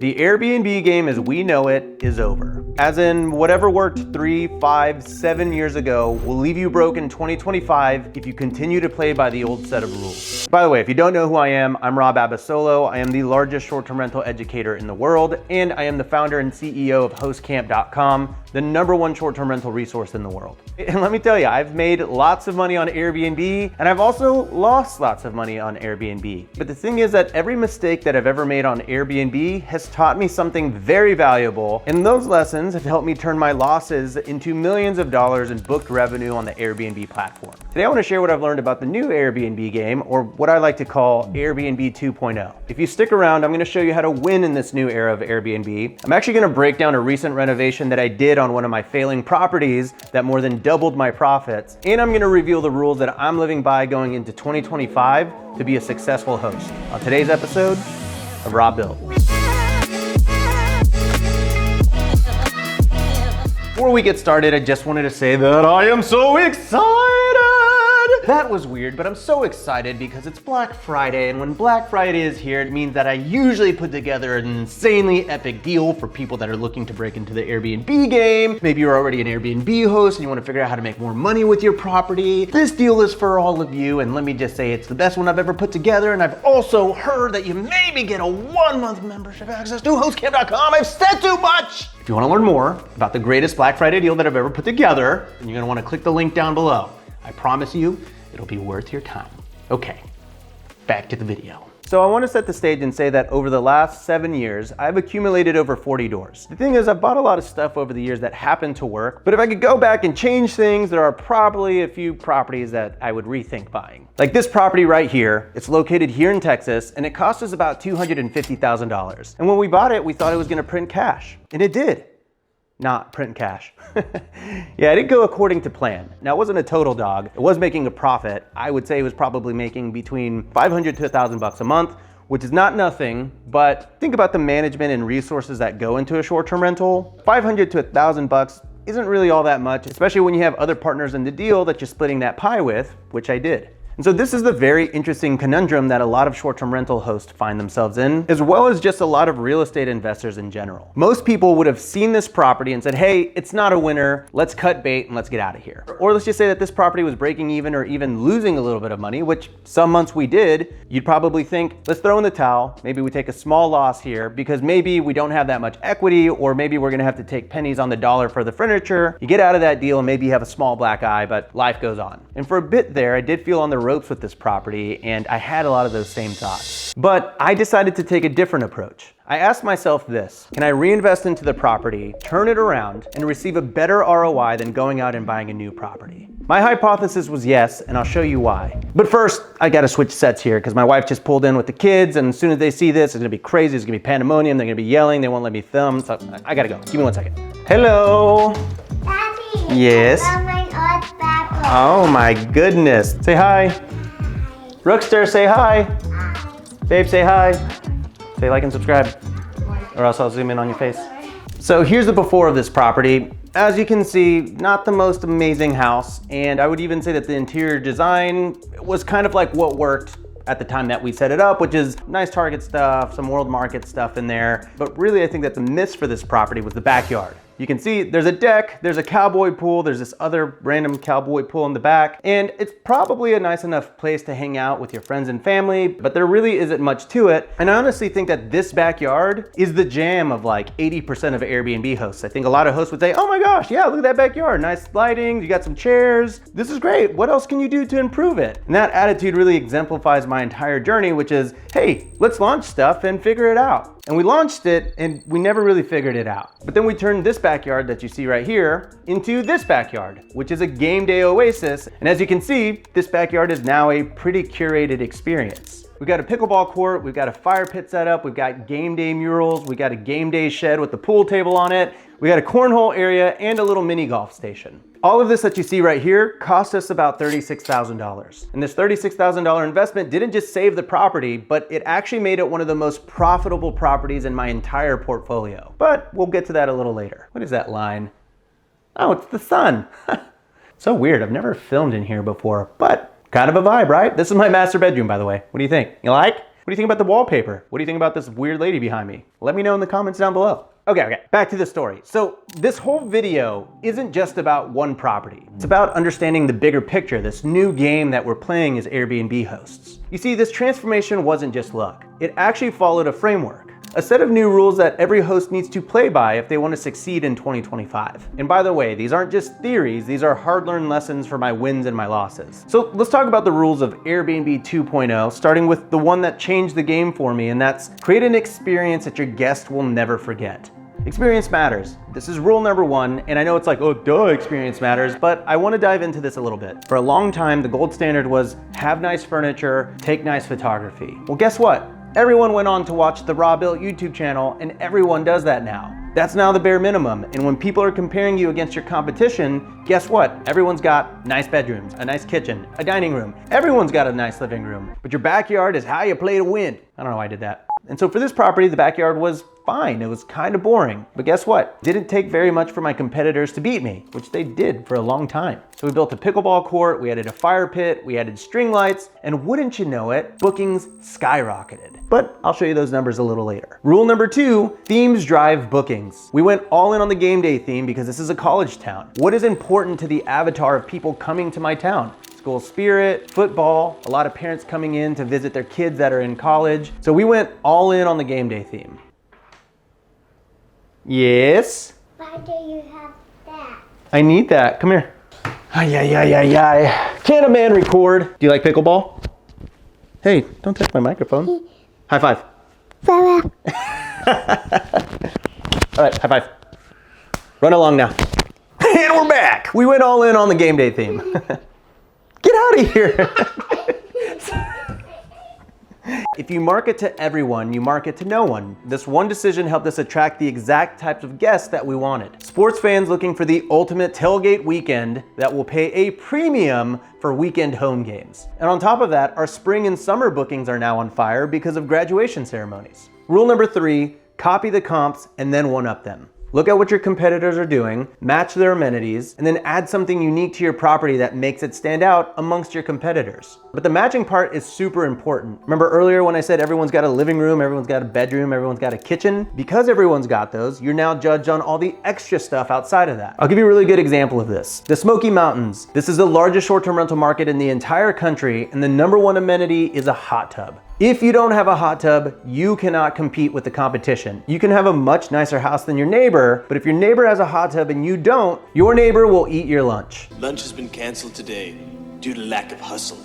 The Airbnb game as we know it is over. As in, whatever worked 3, 5, 7 years ago will leave you broke in 2025 if you continue to play by the old set of rules. By the way, if you don't know who I am, I'm Rob Abasolo. I am the largest short-term rental educator in the world, and I am the founder and CEO of HostCamp.com, the #1 short-term rental resource in the world. And let me tell you, I've made lots of money on Airbnb, and I've also lost lots of money on Airbnb. But the thing is that every mistake that I've ever made on Airbnb has taught me something very valuable, and those lessons have helped me turn my losses into millions of dollars in booked revenue on the Airbnb platform. Today I want to share what I've learned about the new Airbnb game, or what I like to call Airbnb 2.0. If you stick around, I'm going to show you how to win in this new era of Airbnb. I'm actually going to break down a recent renovation that I did on one of my failing properties that more than doubled my profits, and I'm going to reveal the rules that I'm living by going into 2025 to be a successful host on today's episode of Rob Built. Before we get started, I just wanted to say that I am so excited! That was weird, but I'm so excited because it's Black Friday, and when Black Friday is here, it means that I usually put together an insanely epic deal for people that are looking to break into the Airbnb game. Maybe you're already an Airbnb host and you want to figure out how to make more money with your property. This deal is for all of you, and let me just say it's the best one I've ever put together, and I've also heard that you maybe get a 1-month membership access to HostCamp.com. I've said too much! If you want to learn more about the greatest Black Friday deal that I've ever put together, then you're going to want to click the link down below. I promise you, it'll be worth your time. Okay, back to the video. So I want to set the stage and say that over the last 7 years, I've accumulated over 40 doors. The thing is, I've bought a lot of stuff over the years that happened to work, but if I could go back and change things, there are probably a few properties that I would rethink buying. Like this property right here, it's located here in Texas, and it cost us about $250,000. And when we bought it, we thought it was gonna print cash, and it did. Not print cash. Yeah, it didn't go according to plan. Now, it wasn't a total dog. It was making a profit. I would say it was probably making between $500 to $1,000 a month, which is not nothing, but think about the management and resources that go into a short-term rental. $500 to $1,000 isn't really all that much, especially when you have other partners in the deal that you're splitting that pie with, which I did. And so this is the very interesting conundrum that a lot of short-term rental hosts find themselves in, as well as just a lot of real estate investors in general. Most people would have seen this property and said, hey, it's not a winner, let's cut bait and let's get out of here. Or let's just say that this property was breaking even or even losing a little bit of money, which some months we did. You'd probably think, let's throw in the towel, maybe we take a small loss here because maybe we don't have that much equity, or maybe we're gonna have to take pennies on the dollar for the furniture. You get out of that deal and maybe you have a small black eye, but life goes on. And for a bit there, I did feel on the ropes with this property, and I had a lot of those same thoughts. But I decided to take a different approach. I asked myself this: can I reinvest into the property, turn it around, and receive a better ROI than going out and buying a new property? My hypothesis was yes, and I'll show you why. But first, I gotta switch sets here because my wife just pulled in with the kids, and as soon as they see this, it's gonna be crazy, it's gonna be pandemonium, they're gonna be yelling, they won't let me film, so I gotta go. Give me 1 second. Hello. Daddy. Yes. Oh my goodness. Say hi. Rookster, say hi. Hi. Babe, say hi. Say like and subscribe, or else I'll zoom in on your face. So here's the before of this property. As you can see, not the most amazing house, and I would even say that the interior design was kind of like what worked at the time that we set it up, which is nice Target stuff, some World Market stuff in there. But really, I think that the miss for this property was the backyard. You can see there's a deck, there's a cowboy pool, there's this other random cowboy pool in the back, and it's probably a nice enough place to hang out with your friends and family, but there really isn't much to it. And I honestly think that this backyard is the jam of like 80% of Airbnb hosts. I think a lot of hosts would say, oh my gosh, yeah, look at that backyard, nice lighting, you got some chairs, this is great, what else can you do to improve it? And that attitude really exemplifies my entire journey, which is, hey, let's launch stuff and figure it out. And we launched it and we never really figured it out. But then we turned this backyard that you see right here into this backyard, which is a game day oasis. And as you can see, this backyard is now a pretty curated experience. We've got a pickleball court, we've got a fire pit set up, we've got game day murals, we got a game day shed with the pool table on it, we got a cornhole area and a little mini golf station. All of this that you see right here cost us about $36,000. And this $36,000 investment didn't just save the property, but it actually made it one of the most profitable properties in my entire portfolio. But we'll get to that a little later. What is that line? Oh, it's the sun. So weird, I've never filmed in here before, but kind of a vibe, right? This is my master bedroom, by the way. What do you think? You like? What do you think about the wallpaper? What do you think about this weird lady behind me? Let me know in the comments down below. Okay, back to the story. So this whole video isn't just about one property. It's about understanding the bigger picture, this new game that we're playing as Airbnb hosts. You see, this transformation wasn't just luck. It actually followed a framework. A set of new rules that every host needs to play by if they want to succeed in 2025. And by the way, these aren't just theories, these are hard-learned lessons for my wins and my losses. So let's talk about the rules of Airbnb 2.0, starting with the one that changed the game for me, and that's create an experience that your guest will never forget. Experience matters. This is rule number one, and I know it's like, oh duh, experience matters, but I want to dive into this a little bit. For a long time, the gold standard was have nice furniture, take nice photography. Well, guess what? Everyone went on to watch the Raw Built YouTube channel, and everyone does that now. That's now the bare minimum, and when people are comparing you against your competition, guess what? Everyone's got nice bedrooms, a nice kitchen, a dining room. Everyone's got a nice living room, but your backyard is how you play to win. I don't know why I did that. And so for this property, the backyard was fine. It was kind of boring. But guess what? Didn't take very much for my competitors to beat me, which they did for a long time. So we built a pickleball court, we added a fire pit, we added string lights, and wouldn't you know it, bookings skyrocketed. But I'll show you those numbers a little later. Rule number two, themes drive bookings. We went all in on the game day theme because this is a college town. What is important to the avatar of people coming to my town? School spirit, football, a lot of parents coming in to visit their kids that are in college. So we went all in on the game day theme. Yes? Why do you have that? I need that. Come here. Ay. Can a man record? Do you like pickleball? Hey, don't touch my microphone. High five. All right, high five. Run along now. And we're back. We went all in on the game day theme. Get out of here. If you market to everyone, you market to no one. This one decision helped us attract the exact types of guests that we wanted. Sports fans looking for the ultimate tailgate weekend that will pay a premium for weekend home games. And on top of that, our spring and summer bookings are now on fire because of graduation ceremonies. Rule number three, copy the comps and then one-up them. Look at what your competitors are doing, match their amenities, and then add something unique to your property that makes it stand out amongst your competitors. But the matching part is super important. Remember earlier when I said everyone's got a living room, everyone's got a bedroom, everyone's got a kitchen? Because everyone's got those, you're now judged on all the extra stuff outside of that. I'll give you a really good example of this. The Smoky Mountains. This is the largest short-term rental market in the entire country, and the number one amenity is a hot tub. If you don't have a hot tub, you cannot compete with the competition. You can have a much nicer house than your neighbor, but if your neighbor has a hot tub and you don't, your neighbor will eat your lunch. Lunch has been canceled today due to lack of hustle.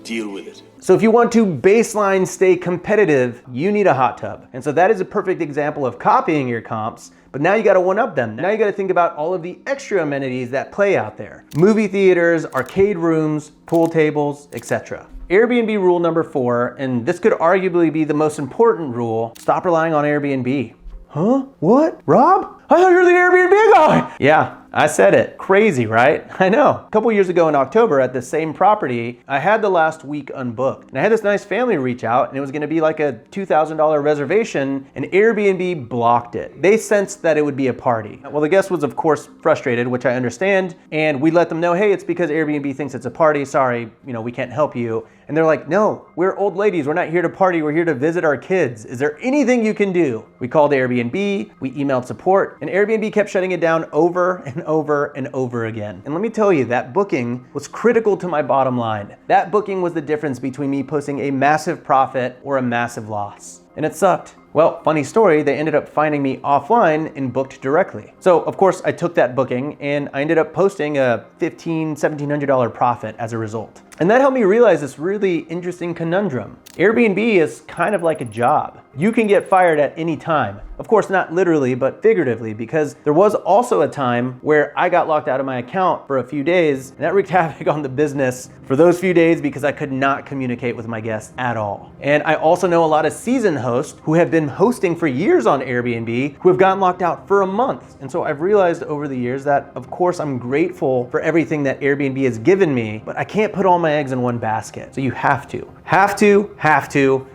Deal with it. So if you want to baseline stay competitive, you need a hot tub. And so that is a perfect example of copying your comps, but now you gotta one-up them. Now you gotta think about all of the extra amenities that play out there. Movie theaters, arcade rooms, pool tables, etc. Airbnb rule number 4, and this could arguably be the most important rule, stop relying on Airbnb. Huh? What? Rob? I thought you were the Airbnb guy! Yeah, I said it. Crazy, right? I know. A couple years ago in October at the same property, I had the last week unbooked. And I had this nice family reach out, and it was gonna be like a $2,000 reservation, and Airbnb blocked it. They sensed that it would be a party. Well, the guest was of course frustrated, which I understand, and we let them know, hey, it's because Airbnb thinks it's a party, sorry, we can't help you. And they're like, no, we're old ladies, we're not here to party, we're here to visit our kids. Is there anything you can do? We called Airbnb, we emailed support, and Airbnb kept shutting it down over and over and over again. And let me tell you, that booking was critical to my bottom line. That booking was the difference between me posting a massive profit or a massive loss. And it sucked. Well, funny story, they ended up finding me offline and booked directly. So of course I took that booking and I ended up posting a $1,500, $1,700 profit as a result. And that helped me realize this really interesting conundrum. Airbnb is kind of like a job. You can get fired at any time. Of course, not literally, but figuratively, because there was also a time where I got locked out of my account for a few days, and that wreaked havoc on the business for those few days because I could not communicate with my guests at all. And I also know a lot of seasoned hosts who have been been hosting for years on Airbnb who have gotten locked out for a month. And so I've realized over the years that, of course, I'm grateful for everything that Airbnb has given me, but I can't put all my eggs in one basket. So you have to,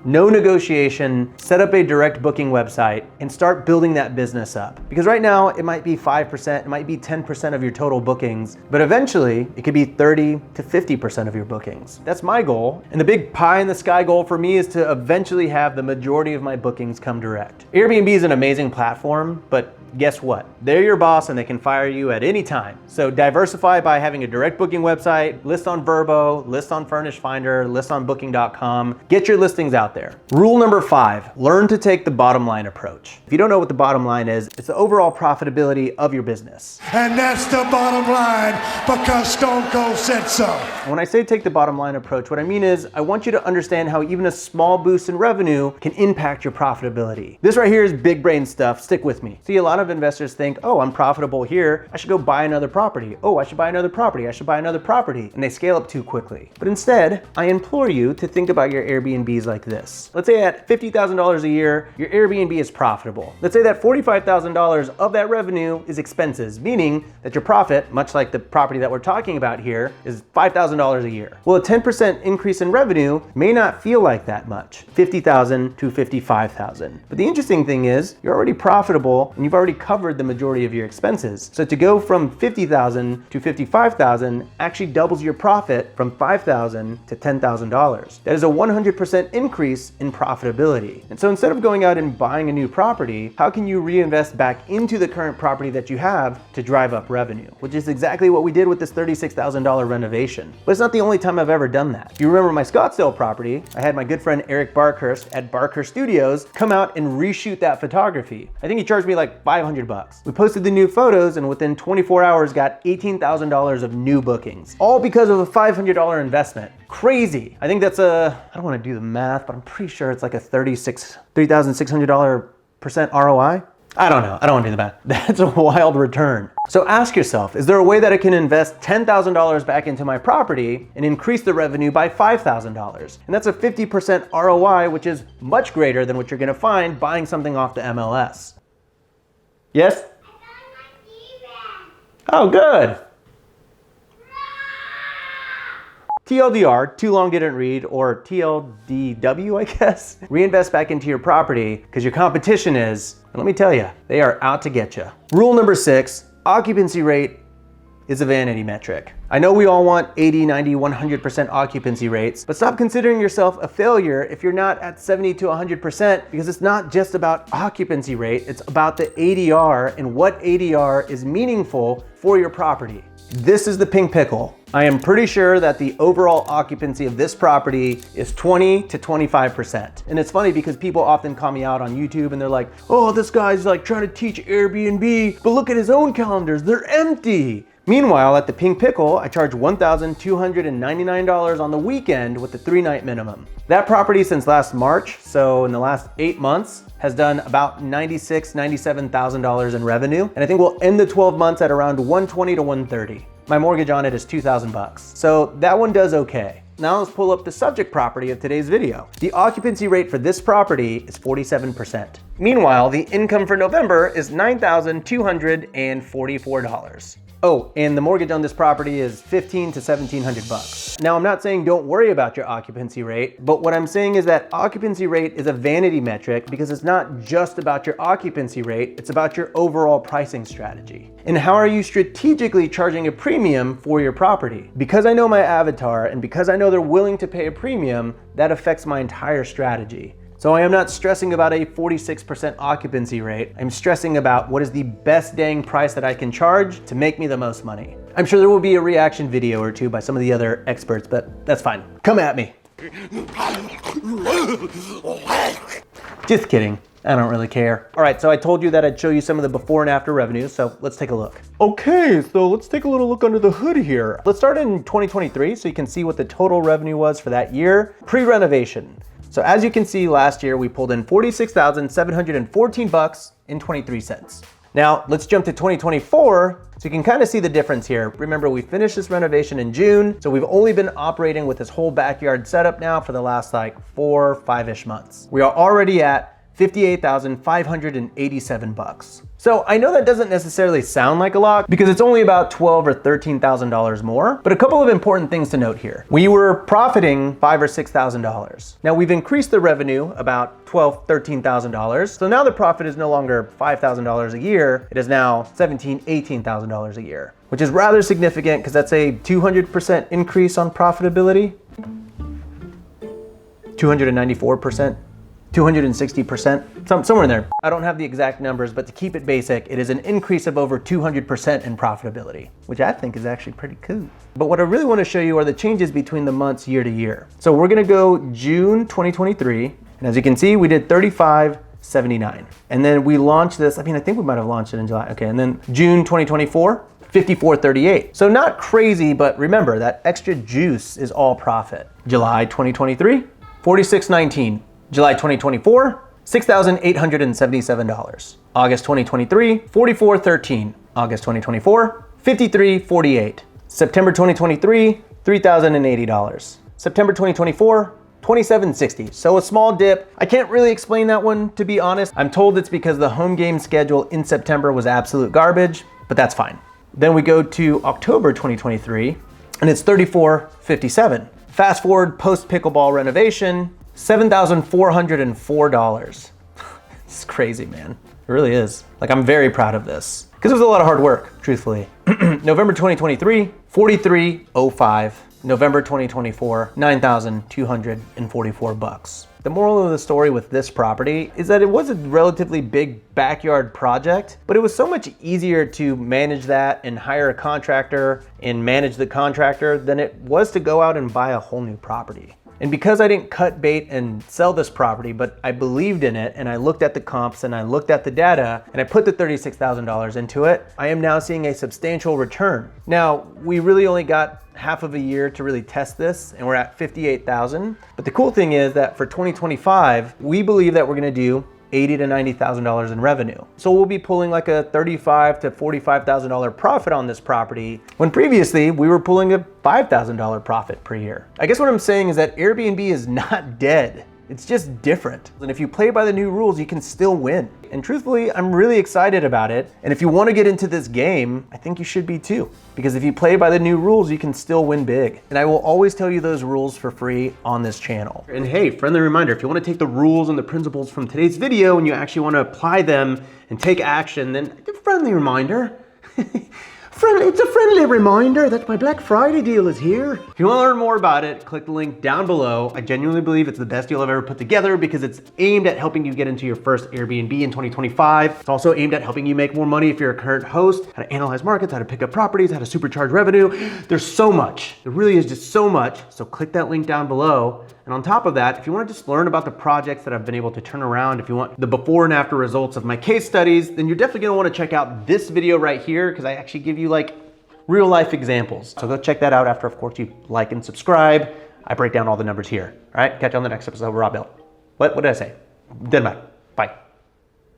no negotiation, set up a direct booking website and start building that business up. Because right now it might be 5%, it might be 10% of your total bookings, but eventually it could be 30 to 50% of your bookings. That's my goal. And the big pie in the sky goal for me is to eventually have the majority of my bookings come direct. Airbnb is an amazing platform, but guess what? They're your boss and they can fire you at any time. So diversify by having a direct booking website, list on Vrbo, list on Furnish Finder, list on booking.com. Get your listings out there. Rule number 5, learn to take the bottom line approach. If you don't know what the bottom line is, it's the overall profitability of your business. And that's the bottom line because Stone Cold said so. When I say take the bottom line approach, what I mean is I want you to understand how even a small boost in revenue can impact your profitability. This right here is big brain stuff. Stick with me. See, a lot of investors think, oh, I'm profitable here, I should go buy another property. Oh, I should buy another property. I should buy another property. And they scale up too quickly. But instead, I implore you to think about your Airbnbs like this. Let's say at $50,000 a year, your Airbnb is profitable. Let's say that $45,000 of that revenue is expenses, meaning that your profit, much like the property that we're talking about here, is $5,000 a year. Well, a 10% increase in revenue may not feel like that much, $50,000 to $55,000. But the interesting thing is you're already profitable and you've already covered the majority of your expenses. So to go from $50,000 to $55,000 actually doubles your profit from $5,000 to $10,000. That is a 100% increase in profitability. And so instead of going out and buying a new property, how can you reinvest back into the current property that you have to drive up revenue? Which is exactly what we did with this $36,000 renovation. But it's not the only time I've ever done that. If you remember my Scottsdale property, I had my good friend Eric Barkhurst at Barkhurst Studios come out and reshoot that photography. I think he charged me like $500. We posted the new photos and within 24 hours got $18,000 of new bookings, all because of a $500 investment. Crazy. I think that's I don't want to do the math, but I'm pretty sure it's like a $3,600% ROI. I don't know. I don't want to do the math. That's a wild return. So ask yourself, is there a way that I can invest $10,000 back into my property and increase the revenue by $5,000? And that's a 50% ROI, which is much greater than what you're going to find buying something off the MLS. Yes? Oh, good. TLDR, too long didn't read, or TLDW, I guess. Reinvest back into your property because your competition is, and let me tell you, they are out to get you. Rule number 6, occupancy rate is a vanity metric. I know we all want 80, 90, 100% occupancy rates, but stop considering yourself a failure if you're not at 70 to 100%, because it's not just about occupancy rate, it's about the ADR and what ADR is meaningful for your property. This is the pink pickle. I am pretty sure that the overall occupancy of this property is 20 to 25%. And it's funny because people often call me out on YouTube and they're like, oh, this guy's like trying to teach Airbnb, but look at his own calendars, they're empty. Meanwhile, at the Pink Pickle, I charge $1,299 on the weekend with the 3-night minimum. That property since last March, so in the last 8 months, has done about $96,000, $97,000 in revenue. And I think we'll end the 12 months at around $120 to $130. My mortgage on it is $2,000. So that one does okay. Now let's pull up the subject property of today's video. The occupancy rate for this property is 47%. Meanwhile, the income for November is $9,244. Oh, and the mortgage on this property is $1,500 to $1,700. Now, I'm not saying don't worry about your occupancy rate, but what I'm saying is that occupancy rate is a vanity metric because it's not just about your occupancy rate, it's about your overall pricing strategy. And how are you strategically charging a premium for your property? Because I know my avatar and because I know they're willing to pay a premium, that affects my entire strategy. So I am not stressing about a 46% occupancy rate. I'm stressing about what is the best dang price that I can charge to make me the most money. I'm sure there will be a reaction video or two by some of the other experts, but that's fine. Come at me. Just kidding. I don't really care. All right, so I told you that I'd show you some of the before and after revenues, so let's take a look. Okay, so let's take a little look under the hood here. Let's start in 2023 so you can see what the total revenue was for that year, pre-renovation. So as you can see, last year we pulled in $46,714 and 23 cents. Now let's jump to 2024 so you can kind of see the difference here. Remember, we finished this renovation in June, so we've only been operating with this whole backyard setup now for the last like 4 or 5-ish months. We are already at $58,587 bucks. So I know that doesn't necessarily sound like a lot because it's only about $12,000 or $13,000 more, but a couple of important things to note here. We were profiting $5,000 or $6,000. Now we've increased the revenue about $12,000, $13,000. So now the profit is no longer $5,000 a year. It is now $17,000, $18,000 a year, which is rather significant because that's a 200% increase on profitability. 294%, 260%, somewhere in there. I don't have the exact numbers, but to keep it basic, it is an increase of over 200% in profitability, which I think is actually pretty cool. But what I really want to show you are the changes between the months year to year. So we're gonna go June 2023, and as you can see, we did $35.79. And then we launched this, I think we might have launched it in July. Okay, and then June 2024, $54.38. So not crazy, but remember that extra juice is all profit. July 2023, $46.19. July 2024, $6,877. August 2023, $44.13. August 2024, $53.48. September 2023, $3,080. September 2024, $27.60. So a small dip. I can't really explain that one, to be honest. I'm told it's because the home game schedule in September was absolute garbage, but that's fine. Then we go to October 2023, and it's $34.57. Fast forward post pickleball renovation, $7,404. It's crazy, man. It really is. Like, I'm very proud of this because it was a lot of hard work, truthfully. November 2023, $43.05. November 2024, $9,244. The moral of the story with this property is that it was a relatively big backyard project, but it was so much easier to manage that and hire a contractor and manage the contractor than it was to go out and buy a whole new property. And because I didn't cut bait and sell this property, but I believed in it and I looked at the comps and I looked at the data and I put the $36,000 into it, I am now seeing a substantial return. Now, we really only got half of a year to really test this and we're at 58,000. But the cool thing is that for 2025, we believe that we're gonna do $80,000 to $90,000 in revenue. So we'll be pulling like a $35,000 to $45,000 profit on this property, when previously we were pulling a $5,000 profit per year. I guess what I'm saying is that Airbnb is not dead. It's just different. And if you play by the new rules, you can still win. And truthfully, I'm really excited about it. And if you want to get into this game, I think you should be too. Because if you play by the new rules, you can still win big. And I will always tell you those rules for free on this channel. And hey, friendly reminder, if you want to take the rules and the principles from today's video and you actually want to apply them and take action, then friendly reminder. It's a friendly reminder that my Black Friday deal is here. If you want to learn more about it, click the link down below. I genuinely believe it's the best deal I've ever put together because it's aimed at helping you get into your first Airbnb in 2025. It's also aimed at helping you make more money if you're a current host, how to analyze markets, how to pick up properties, how to supercharge revenue. There's so much. There really is just so much. So click that link down below. And on top of that, if you want to just learn about the projects that I've been able to turn around, if you want the before and after results of my case studies, then you're definitely going to want to check out this video right here because I actually give you like real life examples. So go check that out after, of course, you like and subscribe. I break down all the numbers here. All right, catch you on the next episode of Raw Built. What did I say? Then bye. Bye.